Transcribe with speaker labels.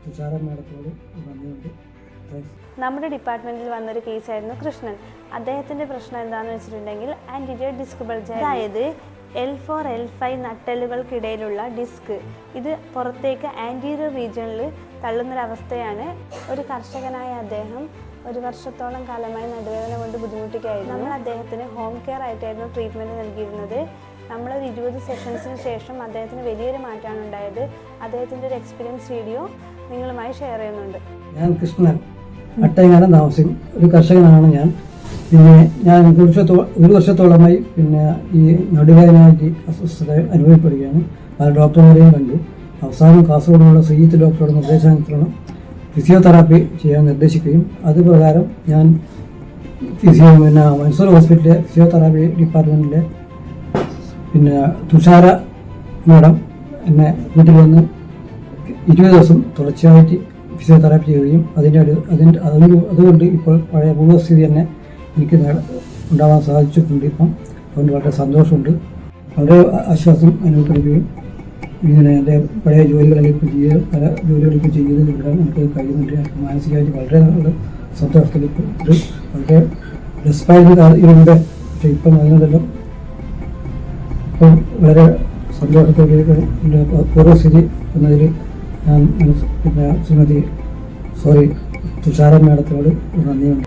Speaker 1: തുഷാര മേഡത്തോട് നന്ദിയുണ്ട്.
Speaker 2: നമ്മുടെ ഡിപ്പാർട്ട്മെന്റിൽ വന്നൊരു കേസായിരുന്നു കൃഷ്ണൻ. അദ്ദേഹത്തിന്റെ പ്രശ്നം എന്താണെന്ന് വെച്ചിട്ടുണ്ടെങ്കിൽ ആന്റീരിയർ ഡിസ്ക് ബൾജ്, അതായത് L4 L5 നട്ടെല്ലുകൾക്കിടയിലുള്ള ഡിസ്ക് ഇത് പുറത്തേക്ക് ആന്റീരിയർ റീജിയണിൽ തള്ളുന്നൊരവസ്ഥയാണ്. ഒരു കർഷകനായ അദ്ദേഹം 1 വർഷത്തോളം കാലമായി നടുവേദന കൊണ്ട് ബുദ്ധിമുട്ടിക്കായിരുന്നു. നമ്മൾ അദ്ദേഹത്തിന് ഹോം കെയർ ആയിട്ടായിരുന്നു ട്രീറ്റ്മെൻറ്റ് നൽകിയിരുന്നത്. നമ്മളൊരു 20 സെഷൻസിന് ശേഷം അദ്ദേഹത്തിന് വലിയൊരു മാറ്റമാണ് ഉണ്ടായത്. അദ്ദേഹത്തിൻ്റെ ഒരു എക്സ്പീരിയൻസ് വീഡിയോ നിങ്ങളുമായി ഷെയർ ചെയ്യുന്നുണ്ട്.
Speaker 1: ഞാൻ കൃഷ്ണൻ, അട്ടയങ്ങാനം താമസിക്കും. ഒരു കർഷകനാണ് ഞാൻ. പിന്നെ ഞാൻ 1 വർഷത്തോളമായി ഈ നടുവേദനയായിട്ട് അസ്വസ്ഥത അനുഭവപ്പെടുകയാണ്. പല ഡോക്ടർമാരെയും കണ്ടു. അവസാനം കാസർഗോഡുള്ള ശ്രീജിത്ത് ഡോക്ടറുടെ നിർദ്ദേശാനുസരണം ഫിസിയോതെറാപ്പി ചെയ്യാൻ നിർദ്ദേശിക്കുകയും അതുപ്രകാരം ഞാൻ മൻസൂർ ഹോസ്പിറ്റലിലെ ഫിസിയോതെറാപ്പി ഡിപ്പാർട്ട്മെൻറ്റിലെ തുഷാര മാഡം എന്നെ വീട്ടിൽ വന്ന് 20 ദിവസം തുടർച്ചയായിട്ട് ഫിസിയോതെറാപ്പി ചെയ്യുകയും അതുകൊണ്ട് ഇപ്പോൾ പഴയ പൂർവ്വസ്ഥിതി തന്നെ എനിക്ക് ഉണ്ടാകാൻ സാധിച്ചിട്ടുണ്ട്. അതുകൊണ്ട് വളരെ സന്തോഷമുണ്ട്, വളരെ ആശ്വാസം അനുഭവപ്പെടുകയും എൻ്റെ പഴയ ജോലികളിലേക്ക് പല ജോലികളിലേക്ക് ചെയ്ത് എനിക്ക് കഴിയുന്നുണ്ട്. എനിക്ക് മാനസികമായിട്ട് വളരെ സന്തോഷത്തിലേക്ക് വളരെ ഡെസ്പായിരുന്നു. പക്ഷേ ഇപ്പം അതിനെല്ലാം ഇപ്പം വളരെ സന്തോഷത്തോടെ പൂർവ്വസ്ഥിതി എന്നതിൽ ഞാൻ ശ്രീമതി തുഷാര മേഡത്തിനോട് നന്ദിയുണ്ട്.